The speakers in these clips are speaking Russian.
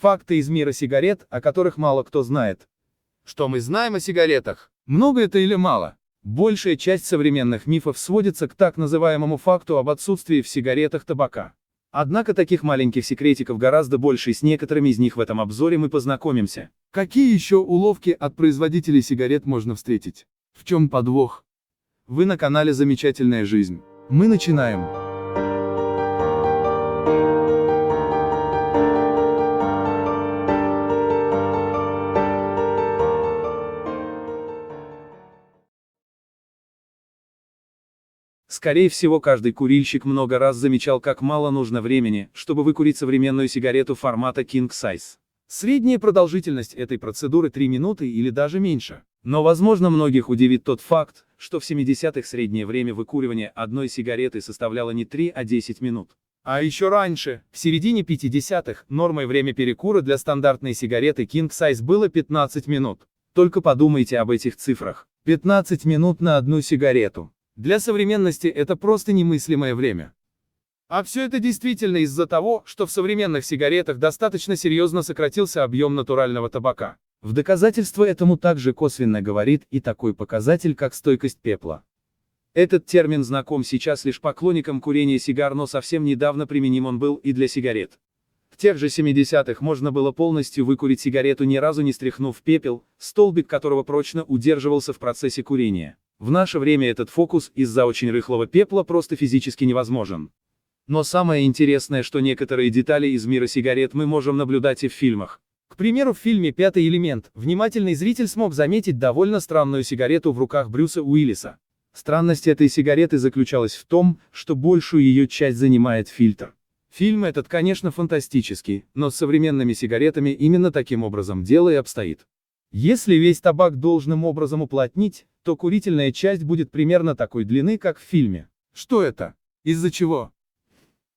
Факты из мира сигарет, о которых мало кто знает. Что мы знаем о сигаретах? Много это или мало? Большая часть современных мифов сводится к так называемому факту об отсутствии в сигаретах табака. Однако таких маленьких секретиков гораздо больше, и с некоторыми из них в этом обзоре мы познакомимся. Какие еще уловки от производителей сигарет можно встретить? В чем подвох? Вы на канале «Замечательная жизнь». Мы начинаем. Скорее всего, каждый курильщик много раз замечал, как мало нужно времени, чтобы выкурить современную сигарету формата King Size. Средняя продолжительность этой процедуры 3 минуты или даже меньше. Но, возможно, многих удивит тот факт, что в 70-х среднее время выкуривания одной сигареты составляло не 3, а 10 минут. А еще раньше, в середине 50-х, нормой время перекура для стандартной сигареты King Size было 15 минут. Только подумайте об этих цифрах. 15 минут на одну сигарету. Для современности это просто немыслимое время. А все это действительно из-за того, что в современных сигаретах достаточно серьезно сократился объем натурального табака. В доказательство этому также косвенно говорит и такой показатель, как стойкость пепла. Этот термин знаком сейчас лишь поклонникам курения сигар, но совсем недавно применим он был и для сигарет. В тех же 70-х можно было полностью выкурить сигарету, ни разу не стряхнув пепел, столбик которого прочно удерживался в процессе курения. В наше время этот фокус из-за очень рыхлого пепла просто физически невозможен. Но самое интересное, что некоторые детали из мира сигарет мы можем наблюдать и в фильмах. К примеру, в фильме «Пятый элемент» внимательный зритель смог заметить довольно странную сигарету в руках Брюса Уиллиса. Странность этой сигареты заключалась в том, что большую ее часть занимает фильтр. Фильм этот, конечно, фантастический, но с современными сигаретами именно таким образом дело и обстоит. Если весь табак должным образом уплотнить, то курительная часть будет примерно такой длины, как в фильме. Что это? Из-за чего?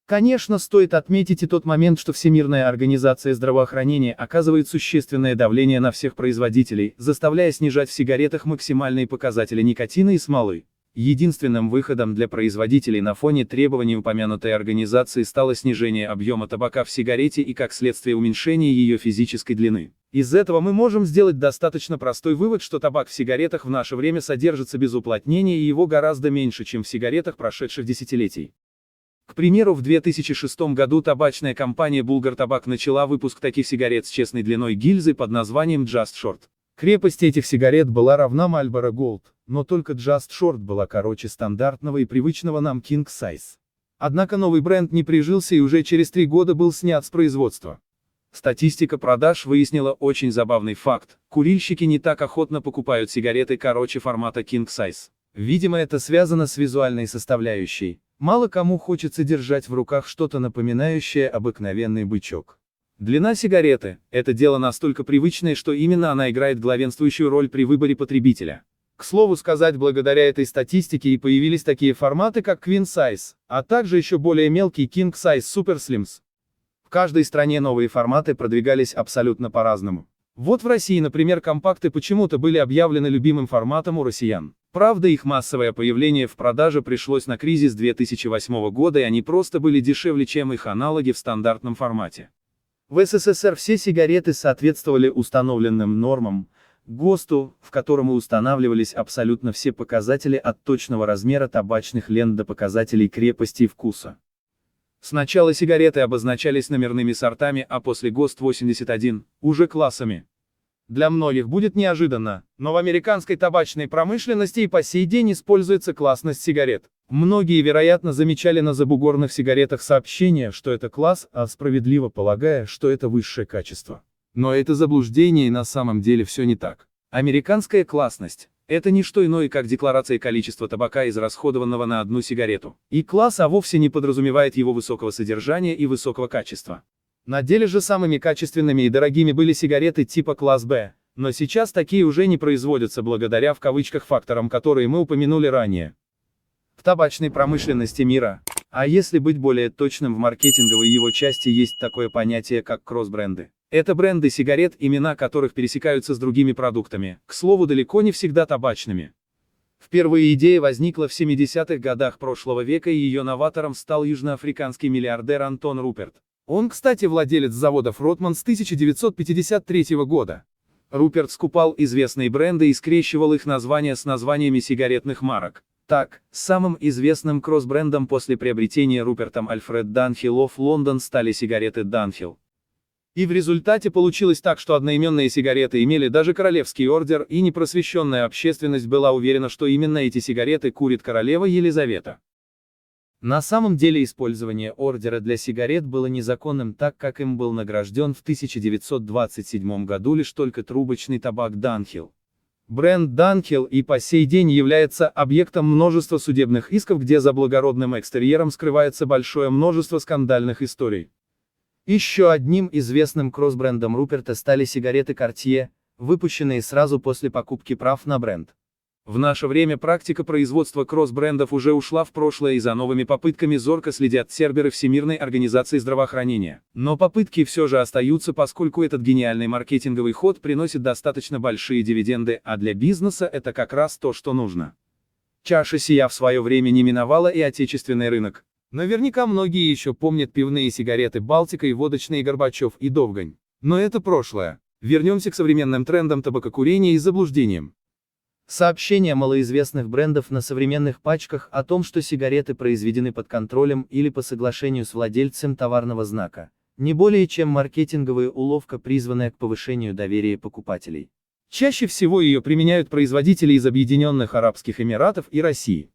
Конечно, стоит отметить и тот момент, что Всемирная организация здравоохранения оказывает существенное давление на всех производителей, заставляя снижать в сигаретах максимальные показатели никотина и смолы. Единственным выходом для производителей на фоне требований упомянутой организации стало снижение объема табака в сигарете и, как следствие, уменьшение ее физической длины. Из этого мы можем сделать достаточно простой вывод, что табак в сигаретах в наше время содержится без уплотнения, и его гораздо меньше, чем в сигаретах прошедших десятилетий. К примеру, в 2006 году табачная компания Bulgar Tobacco начала выпуск таких сигарет с честной длиной гильзы под названием Just Short. Крепость этих сигарет была равна Marlboro Gold, но только Just Short была короче стандартного и привычного нам King Size. Однако новый бренд не прижился и уже через 3 года был снят с производства. Статистика продаж выяснила очень забавный факт: курильщики не так охотно покупают сигареты короче формата King Size. Видимо, это связано с визуальной составляющей. Мало кому хочется держать в руках что-то напоминающее обыкновенный бычок. Длина сигареты – это дело настолько привычное, что именно она играет главенствующую роль при выборе потребителя. К слову сказать, благодаря этой статистике и появились такие форматы, как Queen Size, а также еще более мелкий King Size Super Slims. В каждой стране новые форматы продвигались абсолютно по-разному. Вот в России, например, компакты почему-то были объявлены любимым форматом у россиян. Правда, их массовое появление в продаже пришлось на кризис 2008 года, и они просто были дешевле, чем их аналоги в стандартном формате. В СССР все сигареты соответствовали установленным нормам, ГОСТу, в котором и устанавливались абсолютно все показатели от точного размера табачных лент до показателей крепости и вкуса. Сначала сигареты обозначались номерными сортами, а после ГОСТ-81 – уже классами. Для многих будет неожиданно, но в американской табачной промышленности и по сей день используется классность сигарет. Многие, вероятно, замечали на забугорных сигаретах сообщение, что это класс, а справедливо полагая, что это высшее качество. Но это заблуждение, и на самом деле все не так. Американская классность – это не что иное, как декларация количества табака, израсходованного на одну сигарету. И класс вовсе не подразумевает его высокого содержания и высокого качества. На деле же самыми качественными и дорогими были сигареты типа класс Б, но сейчас такие уже не производятся благодаря в кавычках факторам, которые мы упомянули ранее. В табачной промышленности мира, а если быть более точным, в маркетинговой его части, есть такое понятие, как кросс-бренды. Это бренды сигарет, имена которых пересекаются с другими продуктами, к слову, далеко не всегда табачными. Впервые идея возникла в 70-х годах прошлого века, и ее новатором стал южноафриканский миллиардер Антон Руперт. Он, кстати, владелец заводов Ротман с 1953 года. Руперт скупал известные бренды и скрещивал их названия с названиями сигаретных марок. Так, самым известным кросс-брендом после приобретения Рупертом Альфред Данхиллов Лондон стали сигареты Данхилл. И в результате получилось так, что одноименные сигареты имели даже королевский ордер, и непросвещенная общественность была уверена, что именно эти сигареты курит королева Елизавета. На самом деле использование ордера для сигарет было незаконным, так как им был награжден в 1927 году лишь только трубочный табак Данхилл. Бренд Данхилл и по сей день является объектом множества судебных исков, где за благородным экстерьером скрывается большое множество скандальных историй. Еще одним известным кросс-брендом Руперта стали сигареты Cartier, выпущенные сразу после покупки прав на бренд. В наше время практика производства кросс-брендов уже ушла в прошлое, и за новыми попытками зорко следят серберы Всемирной организации здравоохранения. Но попытки все же остаются, поскольку этот гениальный маркетинговый ход приносит достаточно большие дивиденды, а для бизнеса это как раз то, что нужно. Чаша сия в свое время не миновала и отечественный рынок. Наверняка многие еще помнят пивные сигареты Балтика и водочные Горбачев и Довгань. Но это прошлое. Вернемся к современным трендам табакокурения и заблуждениям. Сообщения малоизвестных брендов на современных пачках о том, что сигареты произведены под контролем или по соглашению с владельцем товарного знака, не более чем маркетинговая уловка, призванная к повышению доверия покупателей. Чаще всего ее применяют производители из Объединенных Арабских Эмиратов и России.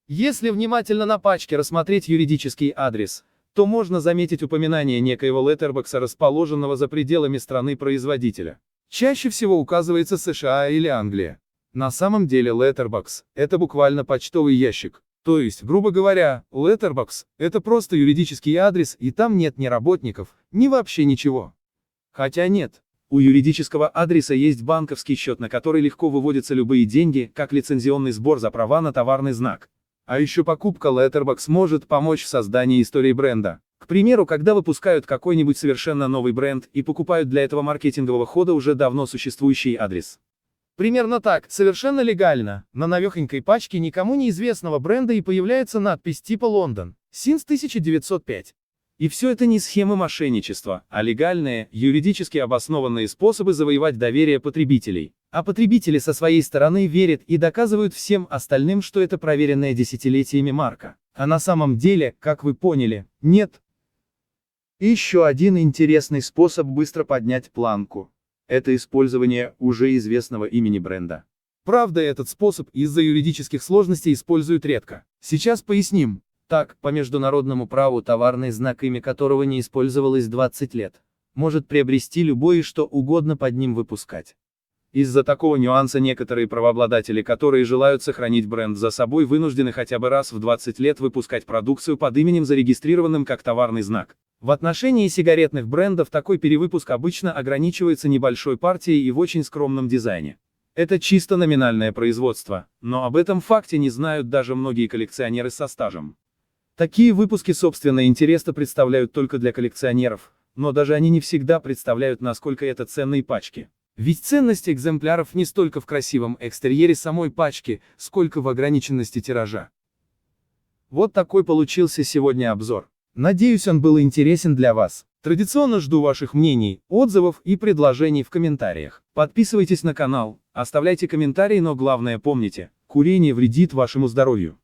Если внимательно на пачке рассмотреть юридический адрес, то можно заметить упоминание некоего леттербокса, расположенного за пределами страны-производителя. Чаще всего указывается США или Англия. На самом деле letterbox – это буквально почтовый ящик. То есть, грубо говоря, letterbox – это просто юридический адрес, и там нет ни работников, ни вообще ничего. Хотя нет. У юридического адреса есть банковский счет, на который легко выводятся любые деньги, как лицензионный сбор за права на товарный знак. А еще покупка letterbox может помочь в создании истории бренда. К примеру, когда выпускают какой-нибудь совершенно новый бренд и покупают для этого маркетингового хода уже давно существующий адрес. Примерно так, совершенно легально, на навехонькой пачке никому неизвестного бренда и появляется надпись типа «Лондон, Since 1905». И все это не схемы мошенничества, а легальные, юридически обоснованные способы завоевать доверие потребителей. А потребители со своей стороны верят и доказывают всем остальным, что это проверенная десятилетиями марка. А на самом деле, как вы поняли, нет. И еще один интересный способ быстро поднять планку. Это использование уже известного имени бренда. Правда, этот способ из-за юридических сложностей используют редко. Сейчас поясним. Так, по международному праву товарный знак, имя которого не использовалось 20 лет, может приобрести любой и что угодно под ним выпускать. Из-за такого нюанса некоторые правообладатели, которые желают сохранить бренд за собой, вынуждены хотя бы раз в 20 лет выпускать продукцию под именем, зарегистрированным как товарный знак. В отношении сигаретных брендов такой перевыпуск обычно ограничивается небольшой партией и в очень скромном дизайне. Это чисто номинальное производство, но об этом факте не знают даже многие коллекционеры со стажем. Такие выпуски, собственно, интереса представляют только для коллекционеров, но даже они не всегда представляют, насколько это ценные пачки. Ведь ценность экземпляров не столько в красивом экстерьере самой пачки, сколько в ограниченности тиража. Вот такой получился сегодня обзор. Надеюсь, он был интересен для вас. Традиционно жду ваших мнений, отзывов и предложений в комментариях. Подписывайтесь на канал, оставляйте комментарии, но главное помните, курение вредит вашему здоровью.